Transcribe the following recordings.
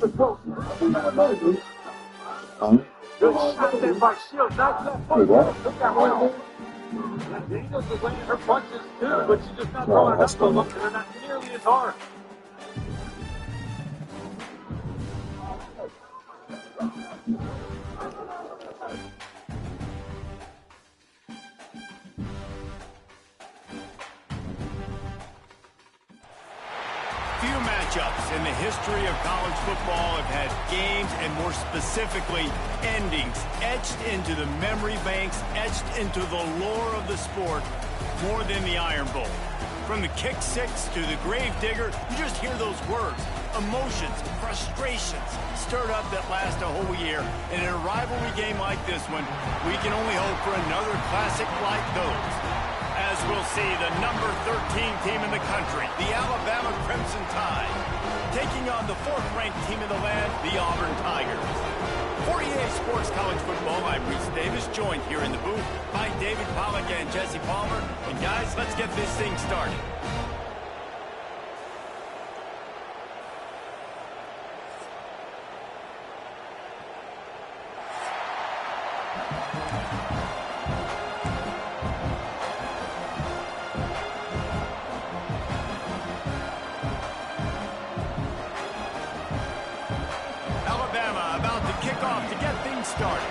Good shot there by Shields. Nice left foot. Look that well. Daniels is landing her punches too, but she's just not throwing enough of them. They're not nearly as hard. Few matchups in the history of college football have had games, and more specifically, endings etched into the memory banks, etched into the lore of the sport more than the Iron Bowl. From the kick six to the grave digger, you just hear those words. Emotions, frustrations stirred up that last a whole year. And in a rivalry game like this one, we can only hope for another classic like those. As we'll see, the number 13 team in the country, the Alabama Crimson Tide, taking on the fourth-ranked team in the land, the Auburn Tigers. For EA Sports College Football, I'm Reese Davis, joined here in the booth by David Pollack and Jesse Palmer. And guys, let's get this thing started. Started.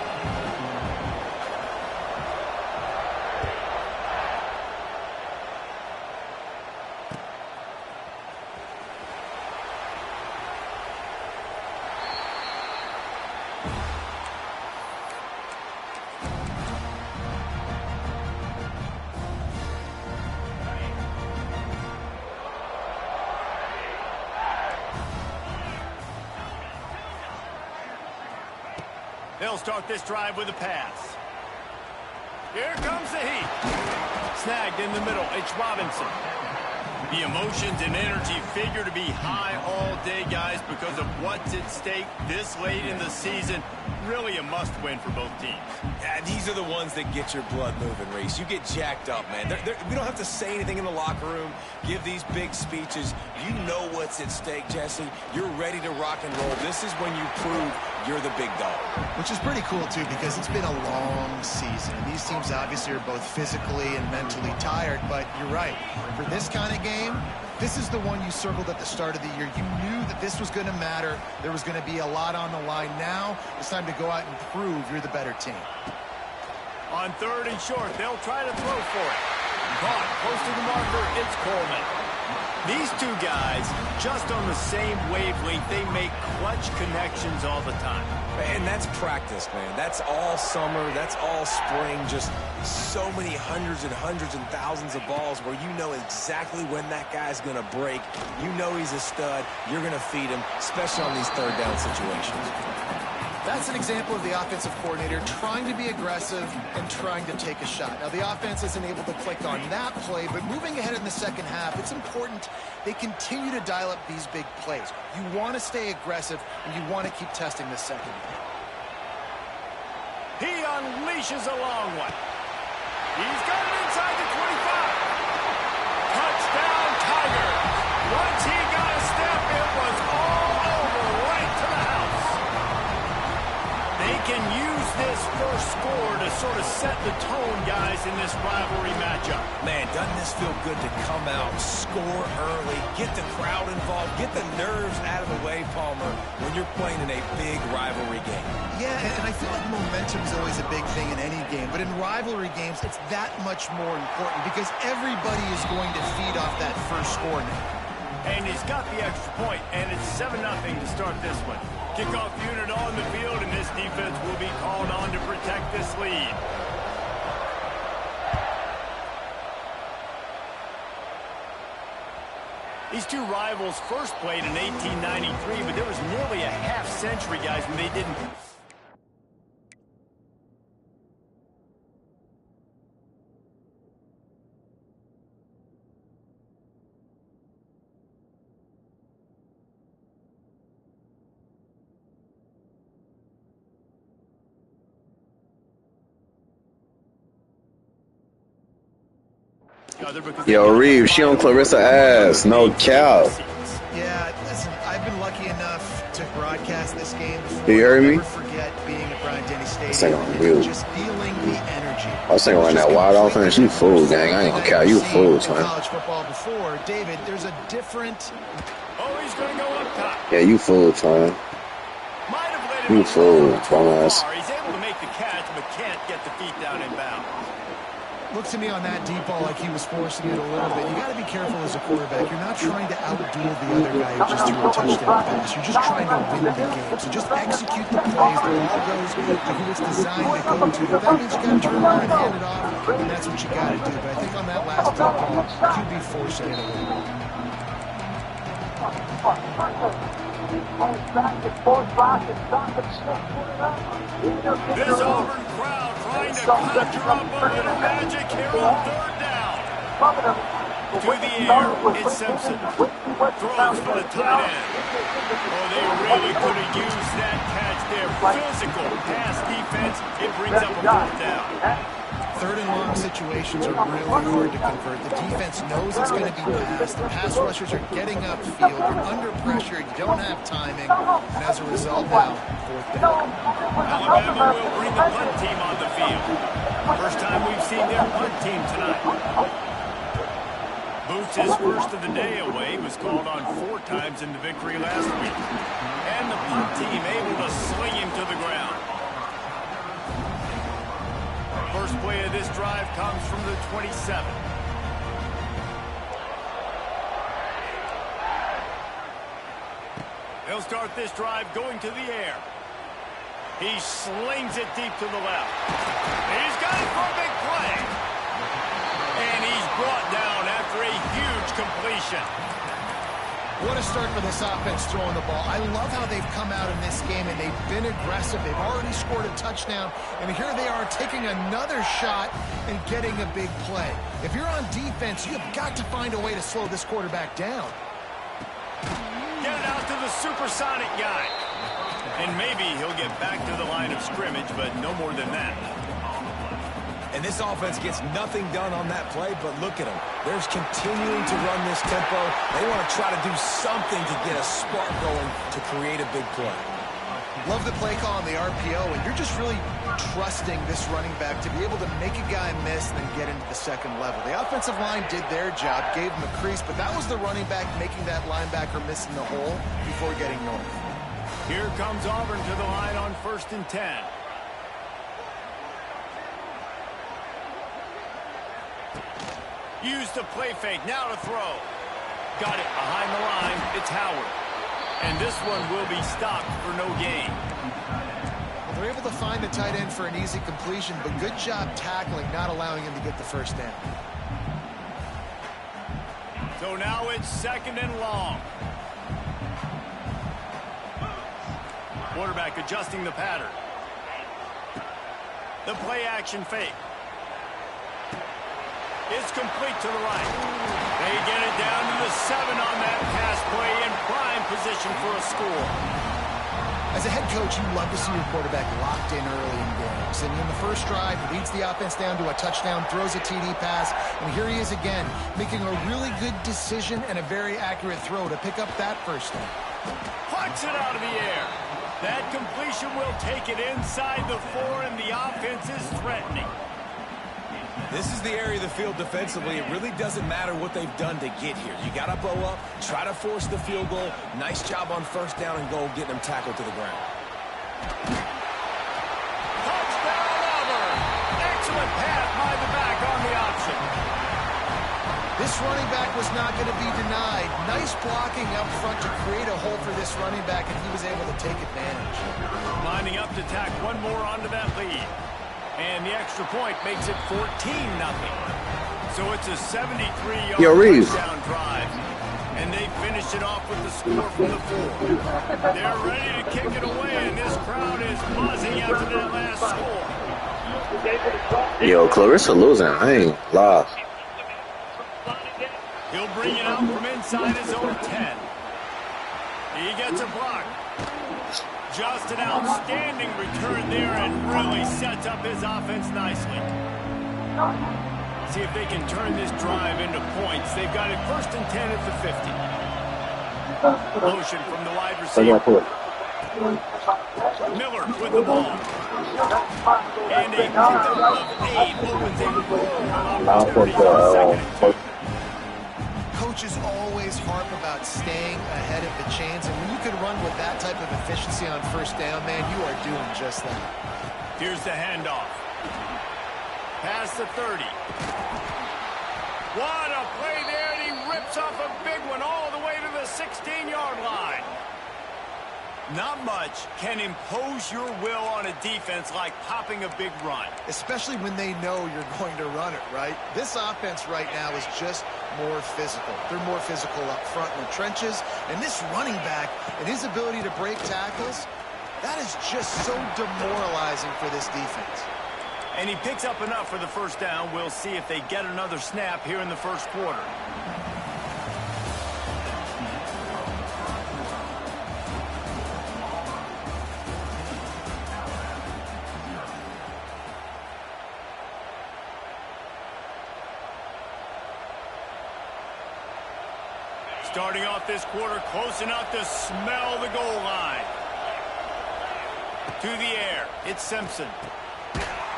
They'll start this drive with a pass. Here comes the heat. Snagged in the middle. It's Robinson. The emotions and energy figure to be high all day, guys, because of what's at stake this late in the season. Really a must-win for both teams. Yeah, these are the ones that get your blood moving, Reese. You get jacked up, man. We don't have to say anything in the locker room, give these big speeches. You know what's at stake, Jesse. You're ready to rock and roll. This is when you prove you're the big dog. Which is pretty cool, too, because it's been a long season. And these teams obviously are both physically and mentally tired, but you're right. For this kind of game, this is the one you circled at the start of the year. You knew that this was going to matter. There was going to be a lot on the line. Now it's time to go out and prove you're the better team. On third and short, they'll try to throw for it. Caught close to the marker, it's Coleman. These two guys, just on the same wavelength, they make clutch connections all the time. And that's practice, man. That's all summer. That's all spring. Just so many hundreds and thousands of balls where you know exactly when that guy's going to break. You know he's a stud. You're going to feed him, especially on these third down situations. That's an example of the offensive coordinator trying to be aggressive and trying to take a shot. Now, the offense isn't able to click on that play, but moving ahead in the second half, it's important they continue to dial up these big plays. You want to stay aggressive, and you want to keep testing the second. He unleashes a long one. He's got it inside the 25. Touchdown, Tigers. Once he got a step, it was all over right to the house. They can use this first score to sort of set the tone, guys, in this rivalry matchup. Man, doesn't this feel good to come out, score early, get the crowd involved, get the nerves out of the way, Palmer, when you're playing in a big rivalry game? Yeah, and I feel like momentum is always a big thing in any game, but in rivalry games, it's that much more important because everybody is going to feed off that first score now. And he's got the extra point, and it's 7-0 to start this one. Kickoff unit on the field, and this defense will be called on to protect this lead. These two rivals first played in 1893, but there was nearly a half-century, guys, when they didn't. Yo, Reeves, she on Clarissa ass. No cap. Yeah, listen, I've been lucky enough to ride broadcast this game before. Do you hear me? Never forget being at Bryant-Denny Stadium. This ain't on mute. Just feeling the energy. I was thinking right now, wide offense, you fool, gang. I ain't gonna count you fools, man. College football before, David, there's a different. Oh, he's going to go up top. Yeah, you fool, man. Might have let him You fool, dumbass. dumbass. He's able to make the catch, but can't get the feet down in bounds. Looks to me on that deep ball like he was forcing it a little bit. You got to be careful as a quarterback. You're not trying to outduel the other guy who just threw a touchdown pass. You're just trying to win the game. So just execute the plays. The ball goes to who it's designed to go to. But that means you got to turn around and hand it off, and that's what you got to do. But I think on that last deep ball, QB forcing it away. This Auburn crowd trying to conjure up a little magic here on third down. To the air, it's Simpson. Throws for the tight end. Oh, they really could have used that catch there. Physical pass defense. It brings up a fourth down. Third and long situations are really hard to convert. The defense knows it's going to be passed. The pass rushers are getting upfield. You're under pressure. You don't have timing. And as a result now, fourth down. Alabama will bring the punt team on the field. First time we've seen their punt team tonight. Boots' first of the day away was called on 4 times in the victory last week. And the punt team able to sling him to the ground. First play of this drive comes from the 27. They'll start this drive going to the air. He slings it deep to the left. He's got it for a big play. And he's brought down after a huge completion. What a start for this offense throwing the ball. I love how they've come out in this game, and they've been aggressive. They've already scored a touchdown, and here they are taking another shot and getting a big play. If you're on defense, you've got to find a way to slow this quarterback down. Get it out to the supersonic guy. And maybe he'll get back to the line of scrimmage, but no more than that. And this offense gets nothing done on that play, but look at them. They're continuing to run this tempo. They want to try to do something to get a spark going to create a big play. Love the play call on the RPO, and you're just really trusting this running back to be able to make a guy miss and then get into the second level. The offensive line did their job, gave him a crease, but that was the running back making that linebacker miss in the hole before getting north. Here comes Auburn to the line on 1st and 10. Use the play fake, now to throw. Got it behind the line, it's Howard. And this one will be stopped for no gain. Well, they're able to find the tight end for an easy completion, but good job tackling, not allowing him to get the first down. So now it's 2nd and long. Quarterback adjusting the pattern. The play action fake. It's complete to the right. They get it down to the 7 on that pass play in prime position for a score. As a head coach, you love to see your quarterback locked in early in games. And in the first drive, leads the offense down to a touchdown, throws a TD pass, and here he is again, making a really good decision and a very accurate throw to pick up that first down. Punch it out of the air. That completion will take it inside the 4, and the offense is threatening. This is the area of the field defensively. It really doesn't matter what they've done to get here. You got to bow up, try to force the field goal. Nice job on 1st down and goal, getting them tackled to the ground. Touchdown, Auburn. Excellent pass by the back on the option. This running back was not going to be denied. Nice blocking up front to create a hole for this running back, and he was able to take advantage. Lining up to tack one more onto that lead. And the extra point makes it 14-0. So it's a 73-yard touchdown drive. And they finish it off with the score from the 4. They're ready to kick it away, and this crowd is buzzing after that last score. Yo, Clarissa losing. I ain't lost. He'll bring it out from inside his own 10. He gets a block. Just an outstanding return there and really sets up his offense nicely. See if they can turn this drive into points. They've got it 1st and 10 at the 50. Motion from the wide receiver. Miller with the ball. And a pickup of 8 opens a world of opportunities on 2nd and 2. Coaches always harp about staying ahead of the chains, and when you can run with that type of efficiency on 1st down, man, you are doing just that. Here's the handoff. Past the 30. What a play there, and he rips off a big one all the way to the 16-yard line. Not much can impose your will on a defense like popping a big run. Especially when they know you're going to run it, right? This offense right now is just more physical. They're more physical up front in the trenches. And this running back and his ability to break tackles, that is just so demoralizing for this defense. And he picks up enough for the 1st down. We'll see if they get another snap here in the 1st quarter. Starting off this quarter close enough to smell the goal line. To the air, it's Simpson.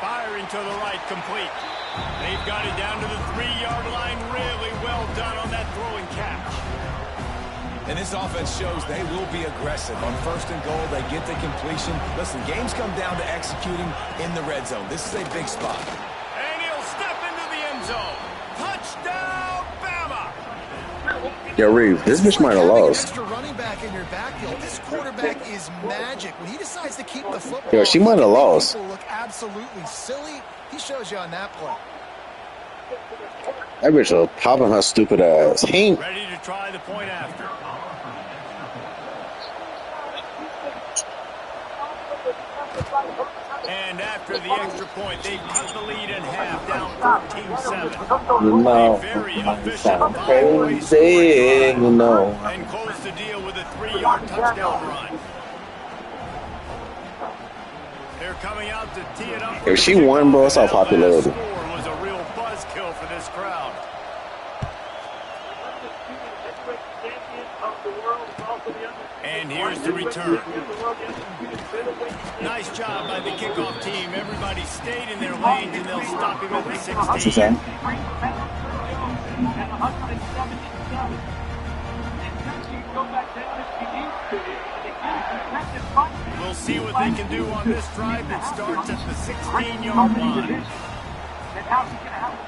Firing to the right, complete. They've got it down to the 3-yard line. Really well done on that throw and catch. And this offense shows they will be aggressive. On 1st and goal, they get the completion. Listen, games come down to executing in the red zone. This is a big spot. And he'll step into the end zone. Touchdown, Bama! Yo, Reeve, this bitch might have lost. Extra running back in your backfield. This quarterback is magic. When he decides to keep the football, Yo, she might have lost. People look absolutely silly. He shows you on that play. That bitch was popping her stupid ass. He ain't. Ready to try the point after. And after the extra point, they cut the lead in half, down 14-7. You know, A very efficient sound five-way crazy, you know. and close the deal with a 3-yard touchdown run. They're coming out to tee it up. If she won, bro, it's all popularity. That last score was a real buzzkill for this crowd. And here's the return. Nice job by the kickoff team. Everybody stayed in their lanes, and they'll stop him at the 16. We'll see what they can do on this drive that starts at the 16-yard line.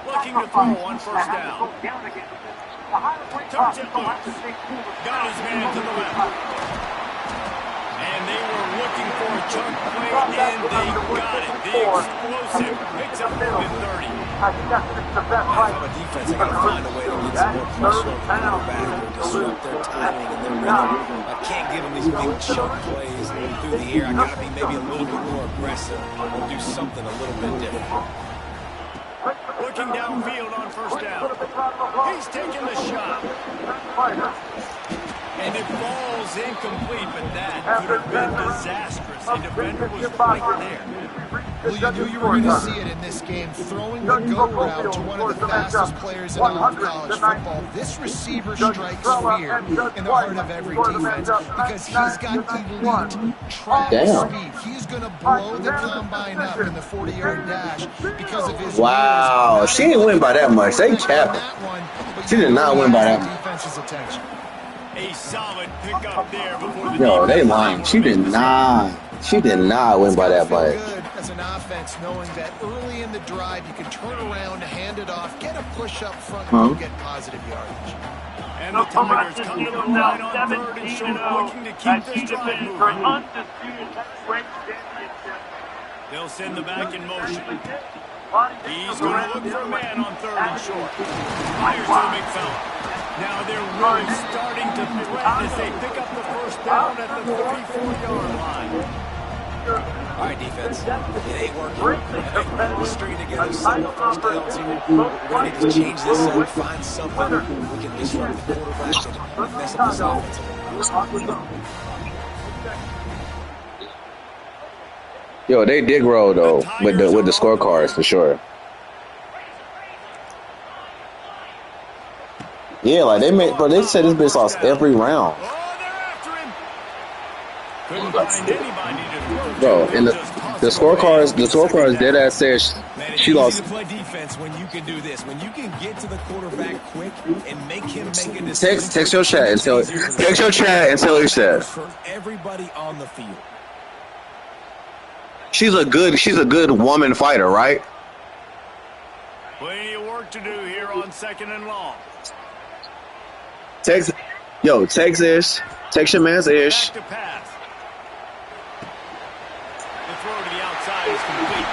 Looking to throw on 1st down. Turns it loose. Got his man to the left. And they were looking for a chunk play, and they got it. The explosive picks up more than 30. If I'm a defense, I got to find a way to get some more pressure on the quarterback or disrupt their timing and their rhythm. I can't give them these big chunk plays through the air. I got to be maybe a little bit more aggressive or do something a little bit different. Looking downfield on 1st down. He's taking the shot. And it falls incomplete, but that could have been disastrous. The defender was right there. Well, you knew you were going to see it in this game. Throwing the go route to one of the fastest players in all of college football. This receiver strikes fear in the heart of every defense because he's got elite track speed. He's going to blow the combine up in the 40-yard dash because of his Wow, she didn't win by that much. They capped it. She did not win by that much. Defense's attention. A solid pickup there before the Yo, they lying. She did not. She did not win by that much. Good as an offense, knowing that early in the drive you can turn around, hand it off, get a push up front, and get positive yardage. And the Tigers come to the line on 3rd and short, looking to keep this drive moving. They'll send the back in motion. He's going to look for a man on 3rd and short. Fires to the big fella. Now they're really starting to threaten as they pick up the 1st down at the 34-yard line. All right, defense. It ain't working. We're stringing together several 1st downs here. We're going to need to change this up, find something we can disrupt the quarterback and mess up this offense. Yo, they did roll though with the scorecards for sure. Yeah, like they said this bitch lost every round. Oh, they're after him. Couldn't find anybody to throw to. Bro, and the scorecards dead ass says Man, it's she easy lost. to play defense when you can do this. When you can get to the quarterback quick and make him make a decision. Text your chat and tell her that. For everybody on the field. She's a good woman fighter, right? Plenty of work to do here on 2nd and long. Text Ish. Text your man's Ish. Back to pass. The throw to the outside is complete.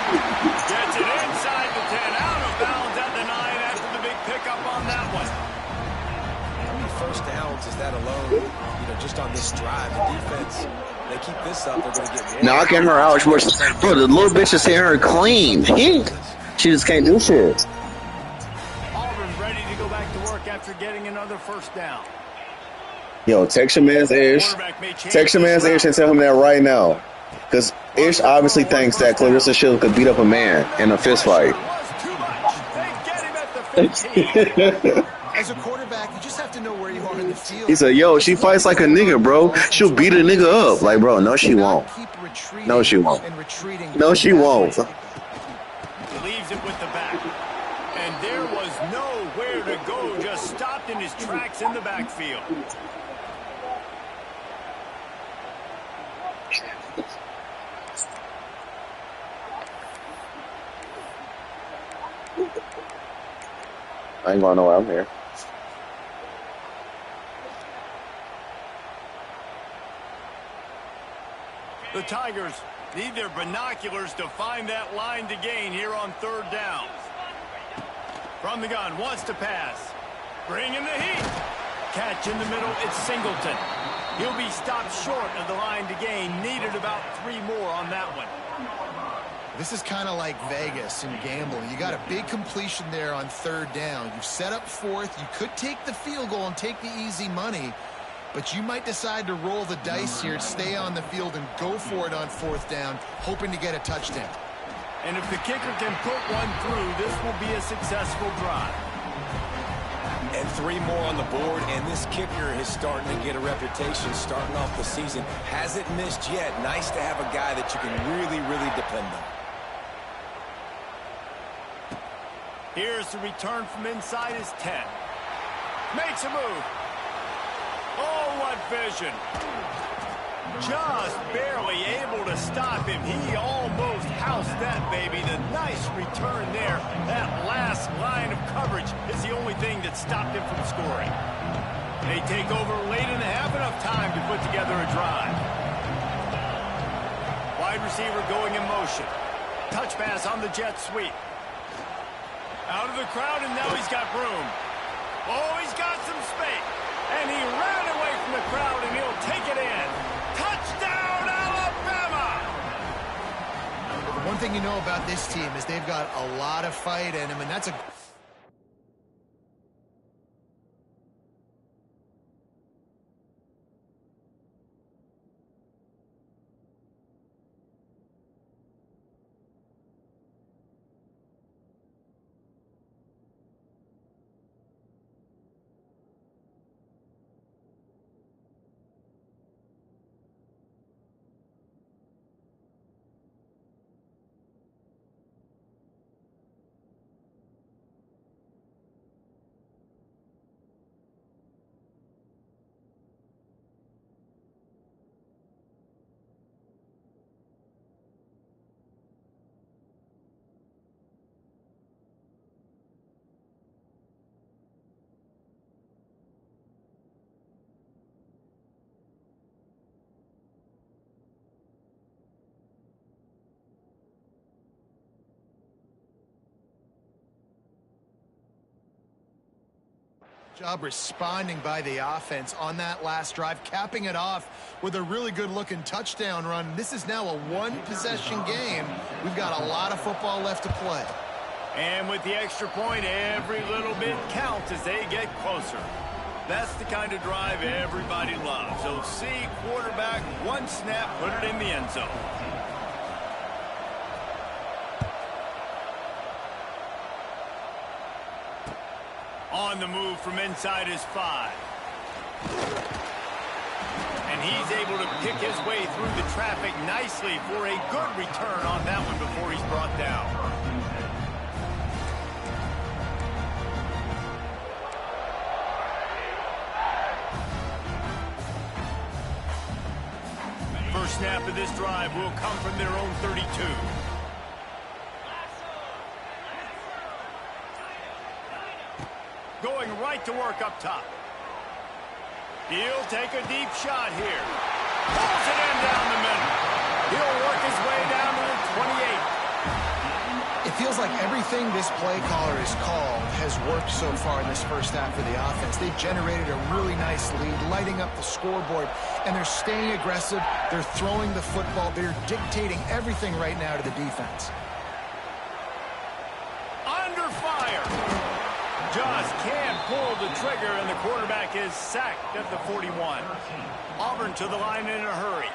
Gets it inside the 10, out of bounds at the 9 after the big pickup on that one. How many first downs is that alone? Just on this drive, the defense, they keep this up, they're going to get more. Knocking her out. Bro, the little bitch is hitting her clean. She just can't do shit. Auburn ready to go back to work after getting another first down. Yo, text your man's Ish. Text your man's Ish and tell him that right now. Because Ish obviously thinks that Clarissa Shields could beat up a man in a fist fight. As a quarterback, you just have to know where you are in the field. He said, yo, she fights like a nigga, bro. She'll beat a nigga up. Like, bro, no, she won't. No, she won't. No, she won't. Leaves it with the back. And there was nowhere to go. Just stopped in his tracks in the backfield. I ain't going nowhere. I'm here. The Tigers need their binoculars to find that line to gain here on 3rd down. From the gun, wants to pass. Bringing the heat. Catch in the middle, it's Singleton. He'll be stopped short of the line to gain. Needed about 3 more on that one. This is kind of like Vegas in gambling. You got a big completion there on 3rd down. You've set up 4th. You could take the field goal and take the easy money, but you might decide to roll the dice here, stay on the field, and go for it on 4th down, hoping to get a touchdown. And if the kicker can put one through, this will be a successful drive. And 3 more on the board, and this kicker is starting to get a reputation starting off the season. Hasn't missed yet. Nice to have a guy that you can really, really depend on. Here's the return from inside his 10. Makes a move. Oh, what vision. Just barely able to stop him. He almost housed that baby. The nice return there. That last line of coverage is the only thing that stopped him from scoring. They take over late in the half, enough time to put together a drive. Wide receiver going in motion. Touch pass on the jet sweep. Out of the crowd, and now he's got room. Oh, he's got some space. And he ran away from the crowd, and he'll take it in. Touchdown, Alabama! The one thing you know about this team is they've got a lot of fight in them, and that's a... job responding by the offense on that last drive, capping it off with a really good-looking touchdown run. This is now a one-possession game. We've got a lot of football left to play. And with the extra point, every little bit counts as they get closer. That's the kind of drive everybody loves. So see quarterback, one snap, put it in the end zone. On the move from inside his 5. And And he's able to pick his way through the traffic nicely for a good return on that one before he's brought down. First snap of this drive will come from their own 32. Going right to work up top. He'll take a deep shot here. Pulls it in down the middle. He'll work his way down to the 28. It feels like everything this play caller has called has worked so far in this first half of the offense. They've generated a really nice lead, lighting up the scoreboard, and they're staying aggressive. They're throwing the football. They're dictating everything right now to the defense. Under fire. Just can't pull the trigger, and the quarterback is sacked at the 41. Auburn to the line in a hurry.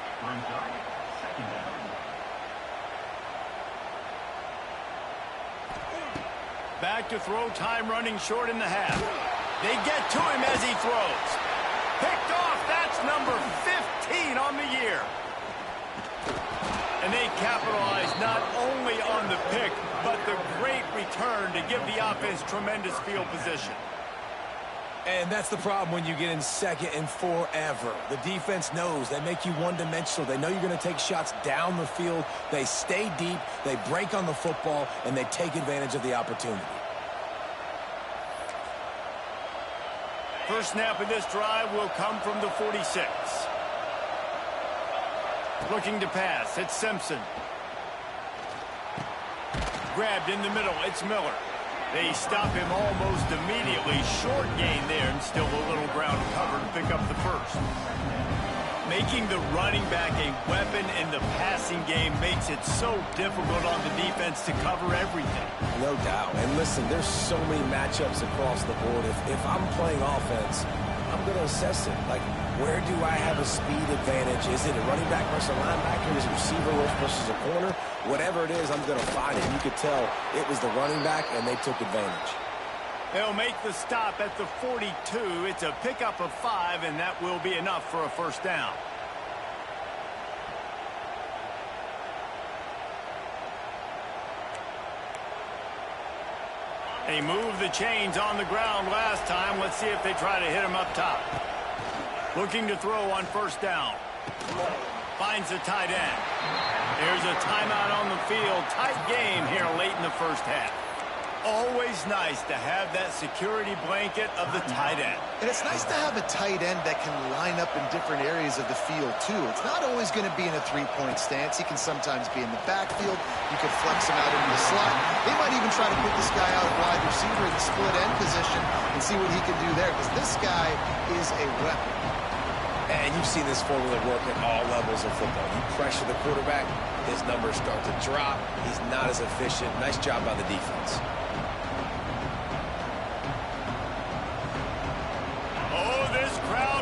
Back to throw, time running short in the half. They get to him as he throws. Picked off, that's number 15 on the year. And they capitalize not only on the pick, but the great return to give the offense tremendous field position. And that's the problem when you get in second and forever. The defense knows. They make you one-dimensional. They know you're going to take shots down the field. They stay deep, they break on the football, and they take advantage of the opportunity. First snap of this drive will come from the 46. Looking to pass, it's Simpson. Grabbed in the middle, it's Miller. They stop him almost immediately. Short gain there, and still a little ground cover to pick up the first. Making the running back a weapon in the passing game makes it so difficult on the defense to cover everything. No doubt. And listen, there's so many matchups across the board. If I'm playing offense, I'm going to assess it. Like, where do I have a speed advantage? Is it a running back versus a linebacker? Is it a receiver versus a corner? Whatever it is, I'm going to find it. You could tell it was the running back, and they took advantage. They'll make the stop at the 42. It's a pickup of 5, and that will be enough for a first down. They moved the chains on the ground last time. Let's see if they try to hit him up top. Looking to throw on first down. Finds the tight end. There's a timeout on the field. Tight game here late in the first half. Always nice to have that security blanket of the tight end. And it's nice to have a tight end that can line up in different areas of the field, too. It's not always going to be in a three-point stance. He can sometimes be in the backfield. You can flex him out into the slot. They might even try to put this guy out of wide receiver in the split end position and see what he can do there, because this guy is a weapon. And you've seen this formula work at all levels of football. You pressure the quarterback, his numbers start to drop. He's not as efficient. Nice job by the defense.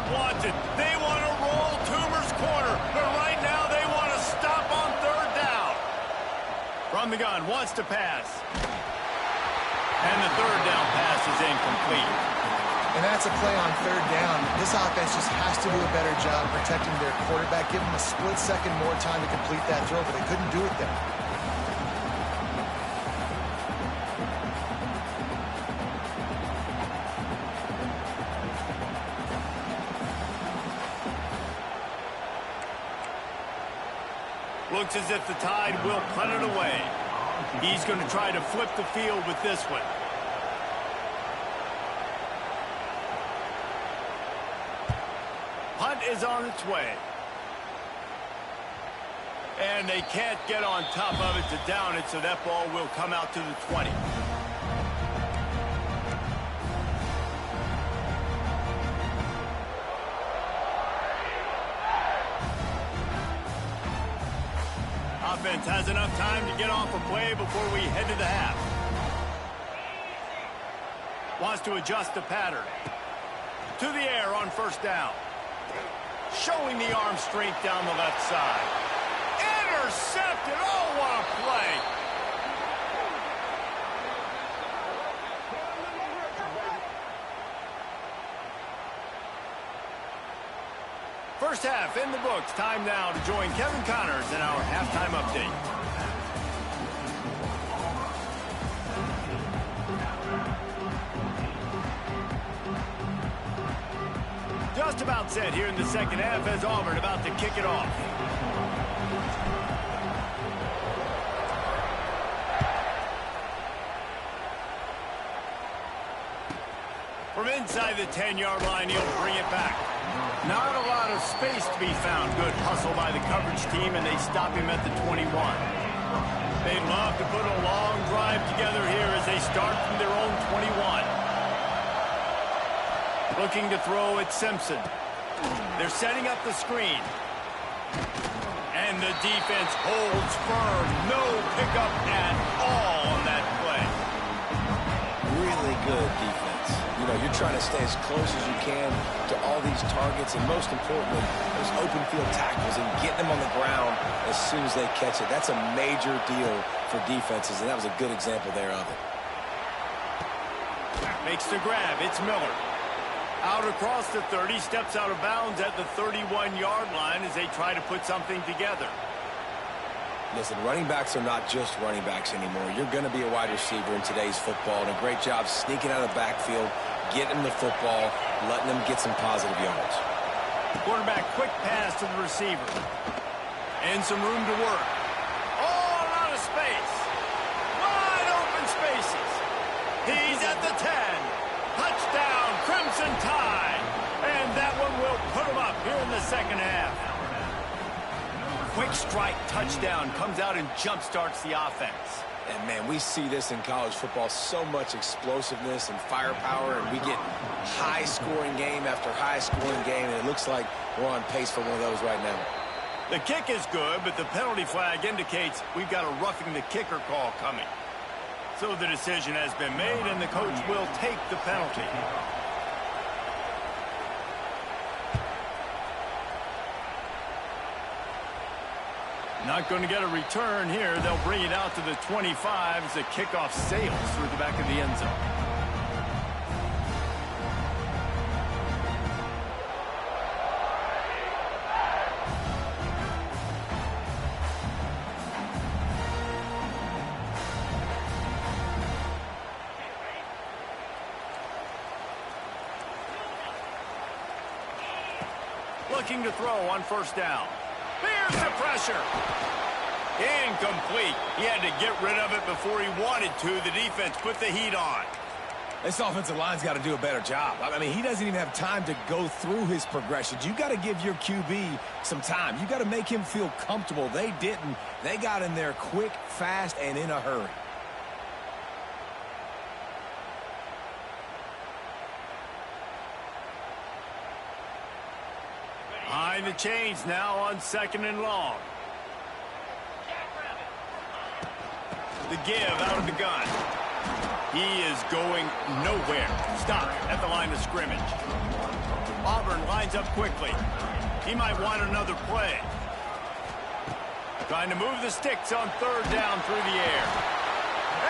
Wants it. They want to roll Toomer's corner, but right now they want to stop on third down. From the gun, wants to pass. And the third down pass is incomplete. And that's a play on third down. This offense just has to do a better job protecting their quarterback. Give them a split second more time to complete that throw, but they couldn't do it there. Looks as if the Tide will punt it away. He's going to try to flip the field with this one. Punt is on its way. And they can't get on top of it to down it, so that ball will come out to the 20. Offense has enough time to get off a play before we head to the half. Wants to adjust the pattern. To the air on first down. Showing the arm strength down the left side. Intercepted. Oh, what a play. First half in the books. Time now to join Kevin Connors in our halftime update. Just about set here in the second half as Auburn about to kick it off. From inside the 10-yard line, he'll bring it back. Not a lot of space to be found. Good hustle by the coverage team, and they stop him at the 21. They'd love to put a long drive together here as they start from their own 21. Looking to throw at Simpson. They're setting up the screen. And the defense holds firm. No pickup at all on that play. Really good defense. You know, you're trying to stay as close as you can to all these targets, and most importantly, those open field tackles and getting them on the ground as soon as they catch it. That's a major deal for defenses, and that was a good example there of it. Makes the grab. It's Miller. Out across the 30, steps out of bounds at the 31-yard line as they try to put something together. Listen, running backs are not just running backs anymore. You're going to be a wide receiver in today's football, and a great job sneaking out of the backfield, getting them the football, letting them get some positive yards. Quarterback, quick pass to the receiver. And some room to work. All out of space. Wide open spaces. He's at the 10. Touchdown, Crimson Tide. And that one will put him up here in the second half. Quick strike touchdown comes out and jump-starts the offense. And, man, we see this in college football, so much explosiveness and firepower, and we get high-scoring game after high-scoring game, and it looks like we're on pace for one of those right now. The kick is good, but the penalty flag indicates we've got a roughing the kicker call coming. So the decision has been made, and the coach will take the penalty. Not going to get a return here. They'll bring it out to the 25 as the kickoff sails through the back of the end zone. Looking to throw on first down. Here's the pressure. Incomplete. He had to get rid of it before he wanted to. The defense put the heat on. This offensive line's got to do a better job. I mean, he doesn't even have time to go through his progressions. You got to give your QB some time. You got to make him feel comfortable. They didn't. They got in there quick, fast, and in a hurry. Behind the chains now on second and long. The give out of the gun. He is going nowhere. Stop at the line of scrimmage. Auburn lines up quickly. He might want another play. Trying to move the sticks on third down through the air.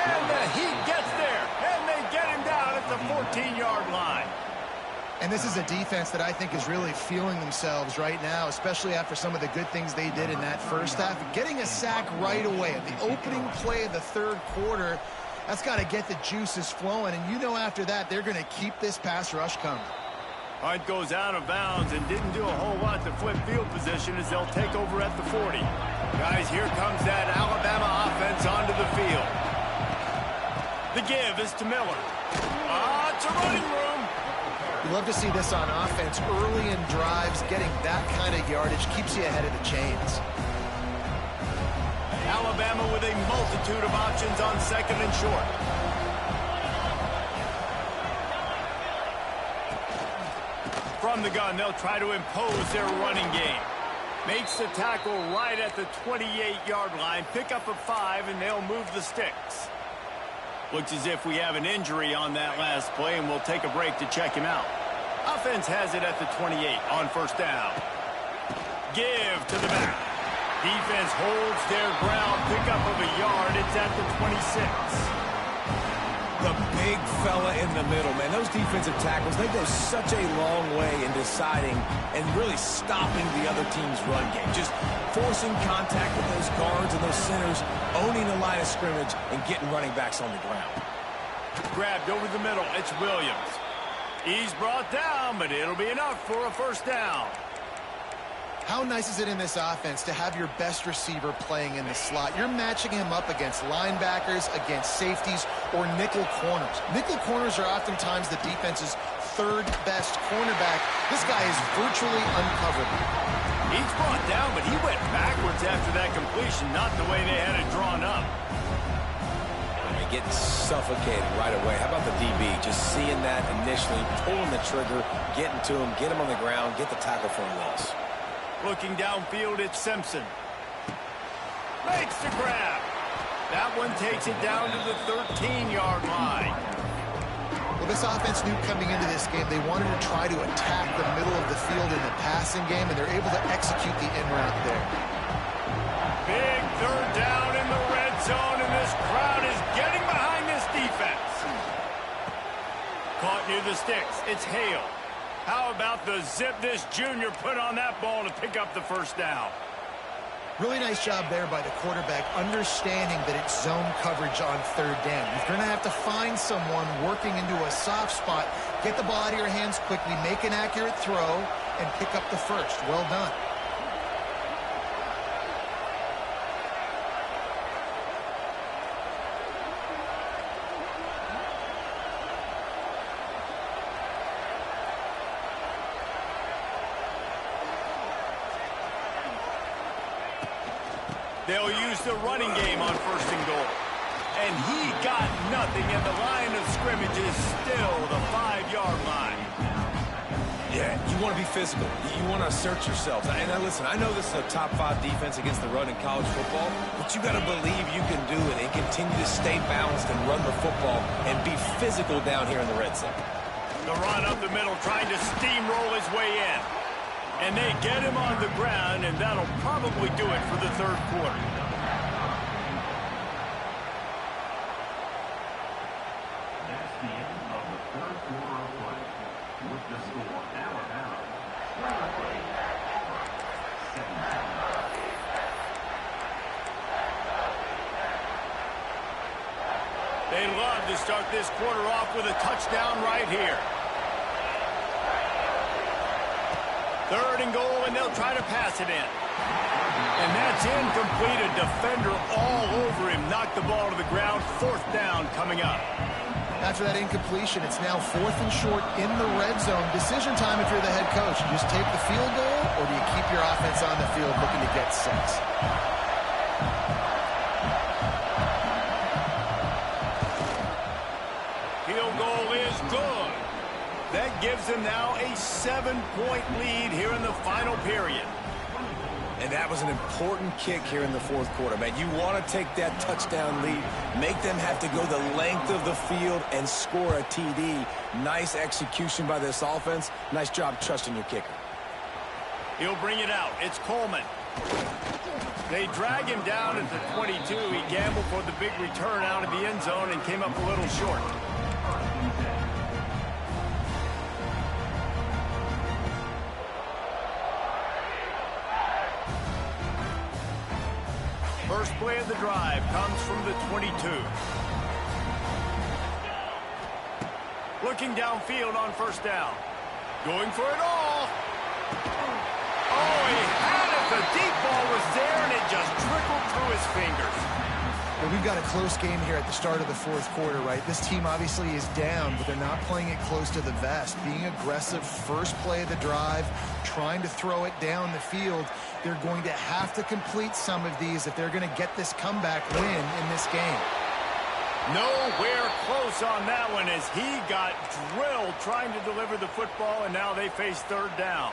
And the heat gets there. And they get him down at the 14-yard line. And this is a defense that I think is really feeling themselves right now, especially after some of the good things they did in that first half. Getting a sack right away at the opening play of the third quarter, that's got to get the juices flowing. And you know after that, they're going to keep this pass rush coming. Hunt goes out of bounds and didn't do a whole lot to flip field position as they'll take over at the 40. Guys, here comes that Alabama offense onto the field. The give is to Miller. It's a running room. You love to see this on offense early in drives. Getting that kind of yardage keeps you ahead of the chains. Alabama with a multitude of options on second and short. From the gun, they'll try to impose their running game. Makes the tackle right at the 28-yard line. Pick up a 5, and they'll move the sticks. Looks as if we have an injury on that last play, and we'll take a break to check him out. Offense has it at the 28 on first down. Give to the back. Defense holds their ground. Pick up of a yard. It's at the 26. The big fella in the middle, man. Those defensive tackles, they go such a long way in deciding and really stopping the other team's run game. Just forcing contact with those guards and those centers, owning the line of scrimmage, and getting running backs on the ground. Grabbed over the middle. It's Williams. He's brought down, but it'll be enough for a first down. How nice is it in this offense to have your best receiver playing in the slot? You're matching him up against linebackers, against safeties, or nickel corners. Nickel corners are oftentimes the defense's third best cornerback. This guy is virtually uncoverable. He's brought down, but he went backwards after that completion, not the way they had it drawn up. Getting suffocated right away. How about the DB? Just seeing that initially, pulling the trigger, getting to him, get him on the ground, get the tackle for a loss. Looking downfield, it's Simpson. Makes the grab. That one takes it down to the 13-yard line. Well, this offense knew coming into this game they wanted to try to attack the middle of the field in the passing game, and they're able to execute the in route there. Big third down in the red zone, and this crowd is getting behind this defense. Caught near the sticks. It's Hale. How about the zip this junior put on that ball to pick up the first down? Really nice job there by the quarterback, understanding that it's zone coverage on third down. You're going to have to find someone working into a soft spot, get the ball out of your hands quickly, make an accurate throw, and pick up the first. Well done. They'll use the running game on first and goal. And he got nothing, and the line of scrimmage is still the 5-yard line. Yeah, you want to be physical. You want to assert yourselves. And now listen, I know this is a top 5 defense against the run in college football, but you got to believe you can do it and continue to stay balanced and run the football and be physical down here in the red zone. The run up the middle, trying to steamroll his way in. And they get him on the ground, and that'll probably do it for the third quarter. That's the end of the third quarter of play. With the score, Alabama. They love to start this quarter off with a touchdown right here. Third and goal, and they'll try to pass it in. And that's incomplete. A defender all over him. Knocked the ball to the ground. Fourth down coming up. After that incompletion, it's now 4th and short in the red zone. Decision time if you're the head coach. You just take the field goal, or do you keep your offense on the field looking to get 6? Field goal is good. That gives them now a 7-point lead here in the final period. And that was an important kick here in the fourth quarter, man. You want to take that touchdown lead, make them have to go the length of the field and score a TD. Nice execution by this offense. Nice job trusting your kicker. He'll bring it out. It's Coleman. They drag him down at the 22. He gambled for the big return out of the end zone and came up a little short. First play of the drive comes from the 22. Looking downfield on first down. Going for it all. Oh, he had it. The deep ball was there, and it just trickled through his fingers. Well, we've got a close game here at the start of the fourth quarter, right? This team obviously is down, but they're not playing it close to the vest. Being aggressive, first play of the drive, trying to throw it down the field. They're going to have to complete some of these if they're going to get this comeback win in this game. Nowhere close on that one as he got drilled trying to deliver the football, and now they face third down.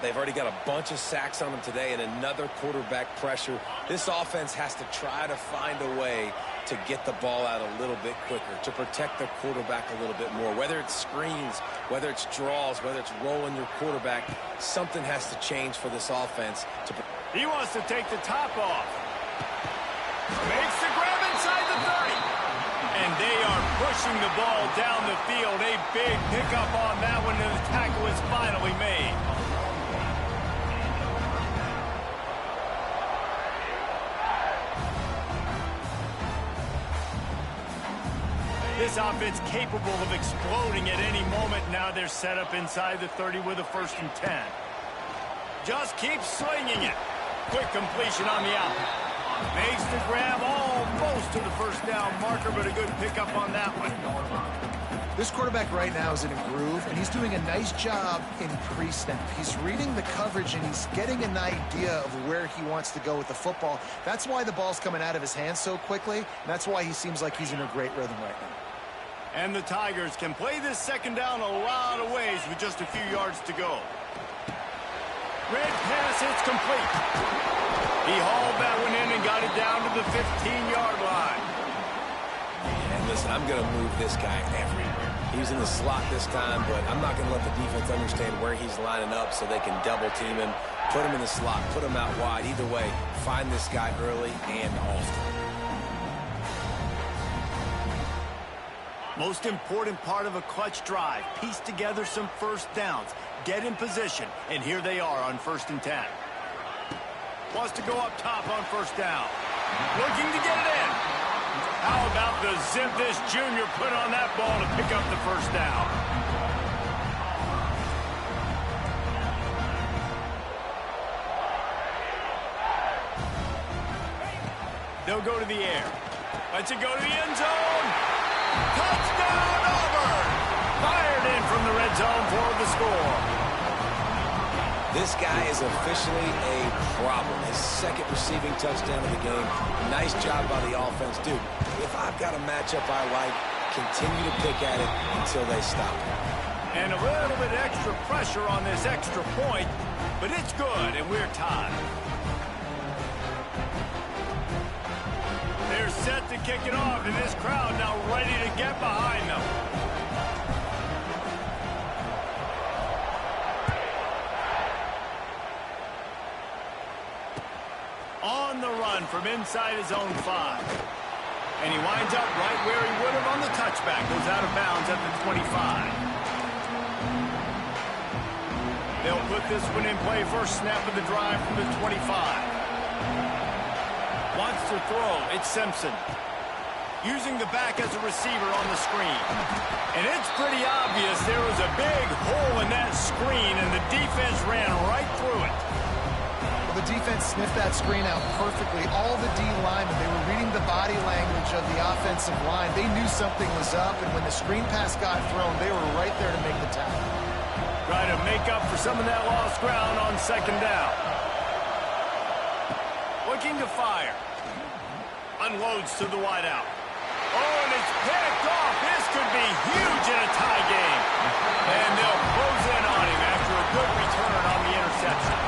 They've already got a bunch of sacks on them today and another quarterback pressure. This offense has to try to find a way to get the ball out a little bit quicker, to protect their quarterback a little bit more. Whether it's screens, whether it's draws, whether it's rolling your quarterback, something has to change for this offense. He wants to take the top off. Makes the grab inside the 30. And they are pushing the ball down the field. A big pickup on that one, and the tackle is finally made. This offense capable of exploding at any moment. Now they're set up inside the 30 with a 1st and 10. Just keep swinging it. Quick completion on the out. Makes the grab almost to the 1st down marker, but a good pickup on that one. This quarterback right now is in a groove, and he's doing a nice job in pre-snap. He's reading the coverage, and he's getting an idea of where he wants to go with the football. That's why the ball's coming out of his hands so quickly, and that's why he seems like he's in a great rhythm right now. And the Tigers can play this 2nd down a lot of ways with just a few yards to go. Red pass, it's complete. He hauled that one in and got it down to the 15-yard line. And listen, I'm going to move this guy everywhere. He's in the slot this time, but I'm not going to let the defense understand where he's lining up so they can double team him, put him in the slot, put him out wide. Either way, find this guy early and often. Most important part of a clutch drive, piece together some 1st downs, get in position, and here they are on 1st and 10. Wants to go up top on 1st down. Looking to get it in. How about the zip this junior put on that ball to pick up the 1st down? They'll go to the air. Lets it go to the end zone. Touchdown, Auburn! Fired in from the red zone for the score. This guy is officially a problem. His 2nd receiving touchdown of the game. Nice job by the offense. Dude, if I've got a matchup I like, continue to pick at it until they stop it. And a little bit extra pressure on this extra point, but it's good, and we're tied. They're set to kick it off, and this crowd now ready to get behind them. On the run from inside his own 5. And he winds up right where he would have on the touchback. Goes out of bounds at the 25. They'll put this one in play. 1st snap of the drive from the 25. Wants to throw. It's Simpson. Using the back as a receiver on the screen. And it's pretty obvious there was a big hole in that screen, and the defense ran right through it. The defense sniffed that screen out perfectly. All the D linemen, they were reading the body language of the offensive line. They knew something was up, and when the screen pass got thrown, they were right there to make the tackle. Try to make up for some of that lost ground on 2nd down. Looking to fire. Unloads to the wideout. Oh, and it's picked off. This could be huge in a tie game. And they'll close in on him after a good return on the interception.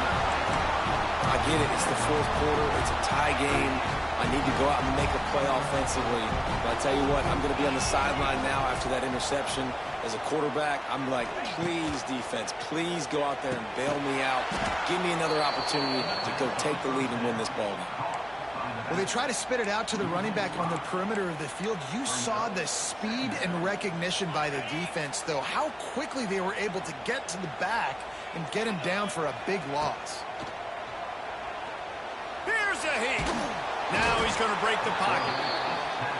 I get it. It's the 4th quarter. It's a tie game. I need to go out and make a play offensively. But I tell you what, I'm going to be on the sideline now after that interception. As a quarterback, I'm like, please, defense, please go out there and bail me out. Give me another opportunity to go take the lead and win this ball game. When they try to spit it out to the running back on the perimeter of the field, you saw the speed and recognition by the defense, though, how quickly they were able to get to the back and get him down for a big loss. Here's a heat. Now he's going to break the pocket.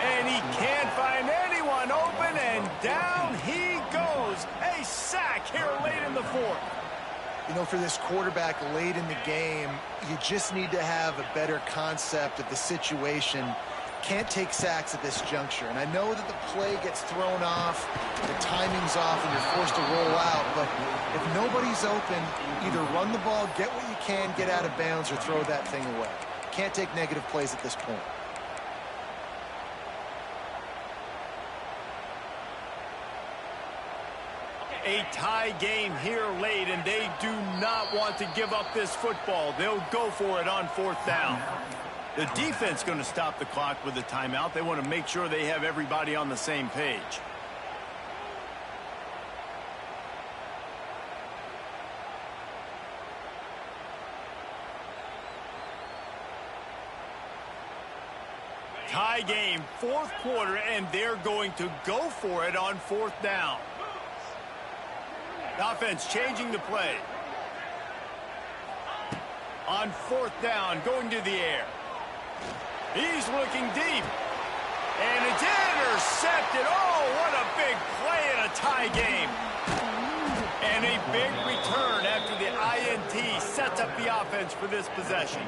And he can't find anyone open, and down he goes. A sack here late in the 4th. You know, for this quarterback late in the game, you just need to have a better concept of the situation. Can't take sacks at this juncture. And I know that the play gets thrown off, the timing's off, and you're forced to roll out. But if nobody's open, either run the ball, get what you can, get out of bounds, or throw that thing away. Can't take negative plays at this point. A tie game here late, and they do not want to give up this football. They'll go for it on 4th down. The defense going to stop the clock with a timeout. They want to make sure they have everybody on the same page. Tie game, fourth quarter, and they're going to go for it on fourth down. The offense changing the play. On fourth down, going to the air. He's looking deep. And it's intercepted. Oh, what a big play in a tie game. And a big return after the INT sets up the offense for this possession.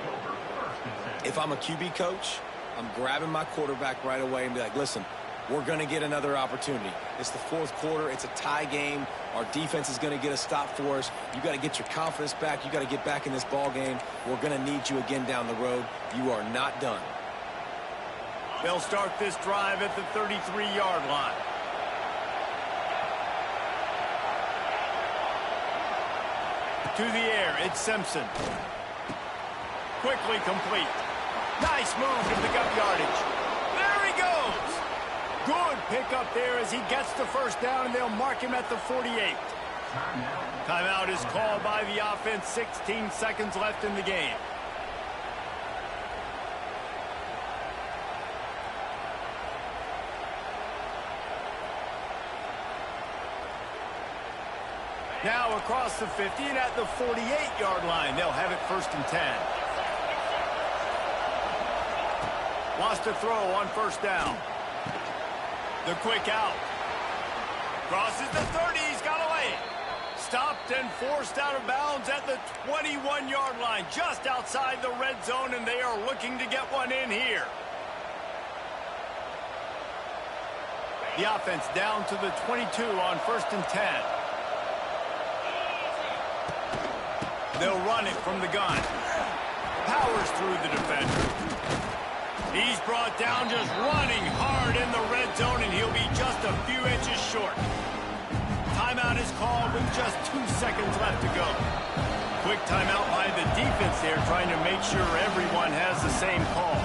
If I'm a QB coach, I'm grabbing my quarterback right away and be like, listen, we're going to get another opportunity. It's the fourth quarter. It's a tie game. Our defense is going to get a stop for us. You got to get your confidence back. You got to get back in this ball game. We're going to need you again down the road. You are not done. They'll start this drive at the 33-yard line. To the air, it's Simpson. Quickly complete. Nice move to pick up yardage. There he goes. Good pickup there as he gets the first down, and they'll mark him at the 48. Timeout is called by the offense. 16 seconds left in the game. Now across the 50 and at the 48-yard line. They'll have it 1st and 10. Wants to throw on first down. The quick out. Crosses the 30. He's got away. Stopped and forced out of bounds at the 21-yard line. Just outside the red zone, and they are looking to get one in here. The offense down to the 22 on 1st and 10. They'll run it from the gun. Powers through the defender. He's brought down just running hard in the red zone, and he'll be just a few inches short. Timeout is called with just 2 seconds left to go. Quick timeout by the defense there, trying to make sure everyone has the same call.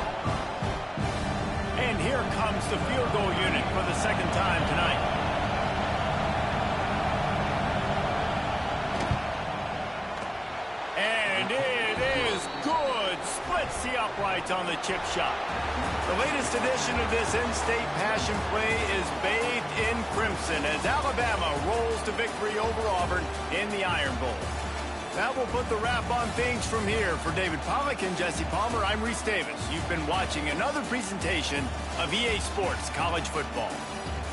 And here comes the field goal unit for the second time tonight. Splits the uprights on the chip shot. The latest edition of this in-state passion play is bathed in crimson as Alabama rolls to victory over Auburn in the Iron Bowl. That will put the wrap on things from here. For David Pollack and Jesse Palmer, I'm Reese Davis. You've been watching another presentation of EA Sports College Football.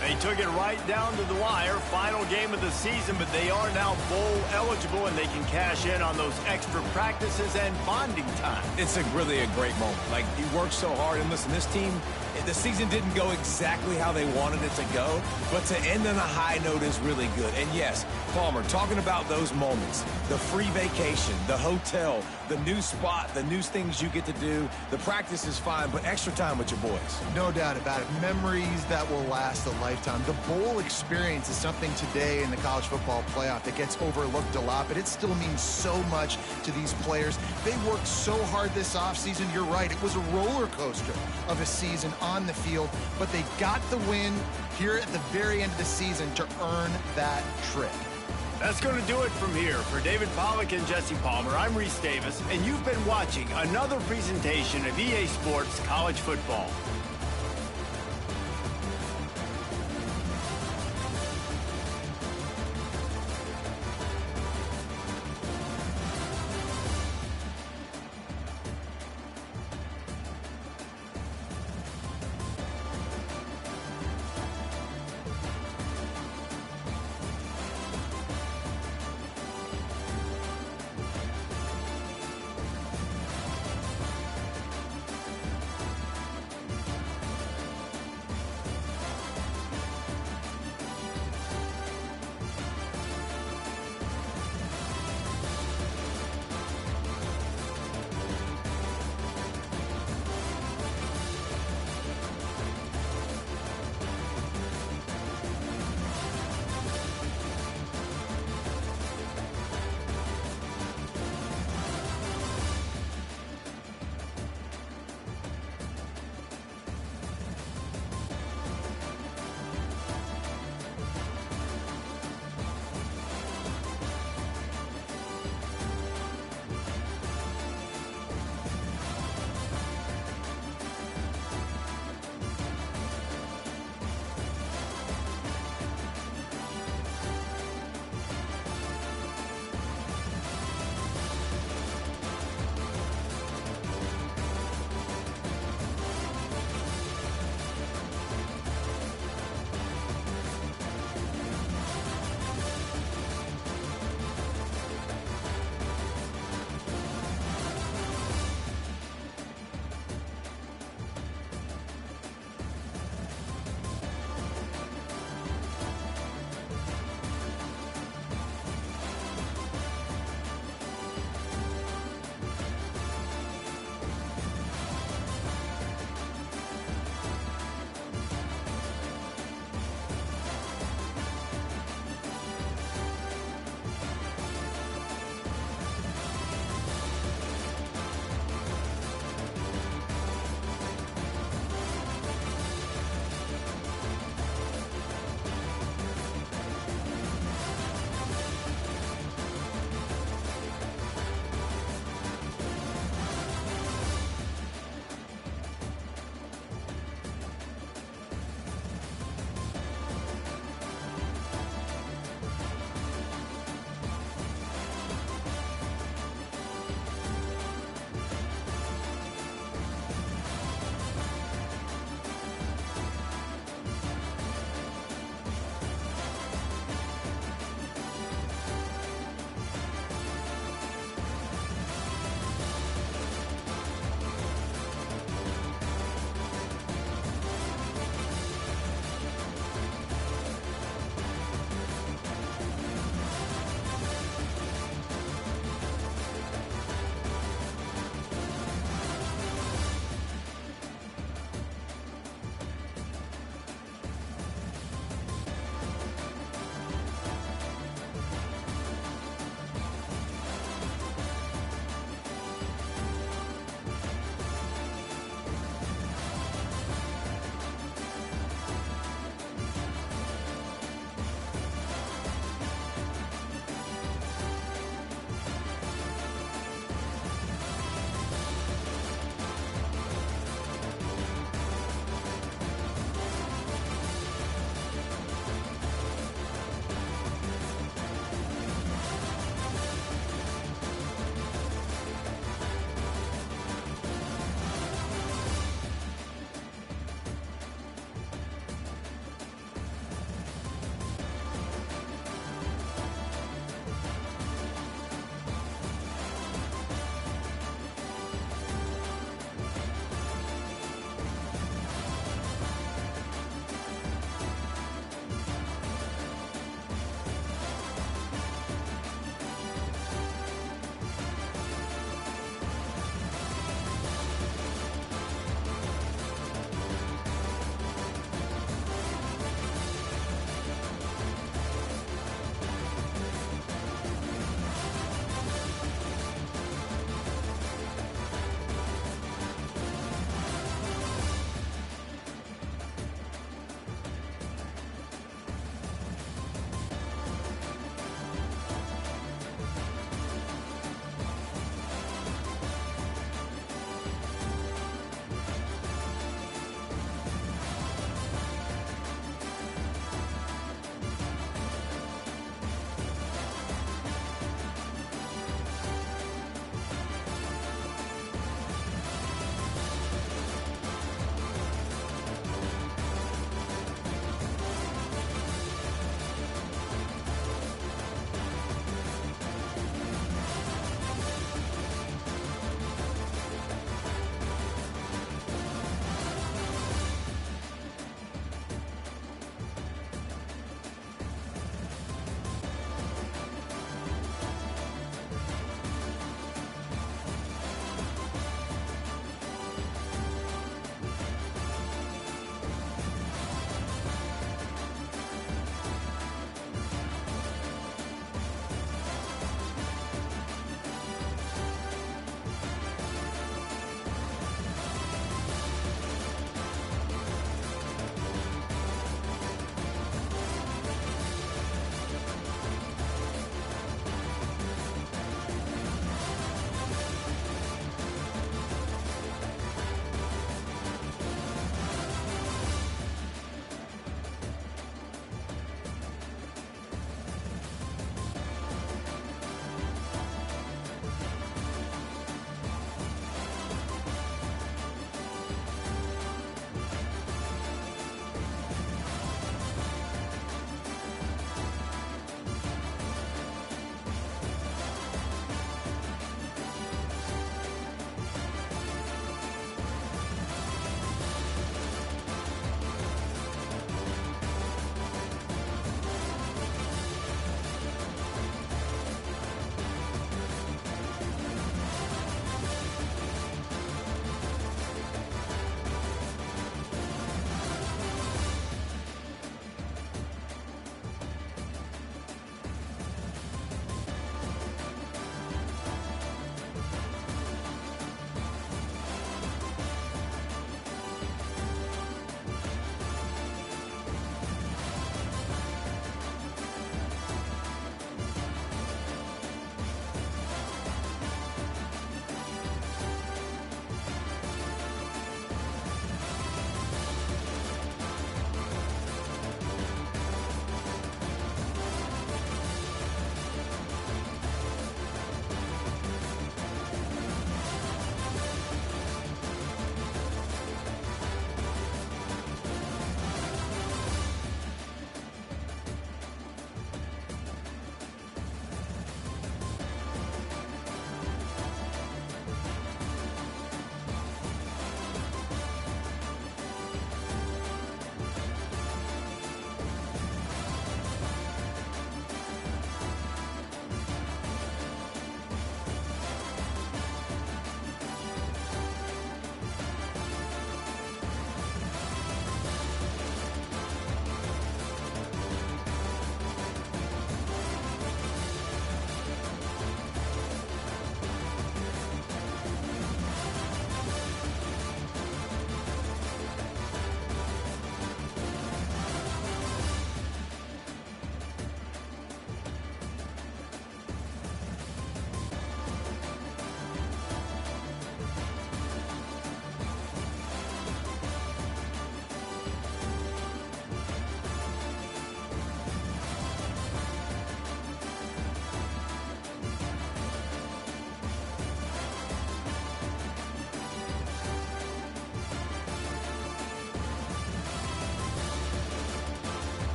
They took it right down to the wire, final game of the season, but they are now bowl eligible, and they can cash in on those extra practices and bonding time. It's really a great moment. Like, you worked so hard, and listen, this team, the season didn't go exactly how they wanted it to go, but to end on a high note is really good. And yes, Palmer, talking about those moments, the free vacation, the hotel, the new spot, the new things you get to do, the practice is fine, but extra time with your boys. No doubt about it. Memories that will last a lifetime. The bowl experience is something today in the college football playoff that gets overlooked a lot, but it still means so much to these players. They worked so hard this offseason. You're right. It was a roller coaster of a season on the field, but they got the win here at the very end of the season to earn that trip. That's going to do it from here. For David Pollack and Jesse Palmer, I'm Reese Davis, and you've been watching another presentation of EA Sports College Football.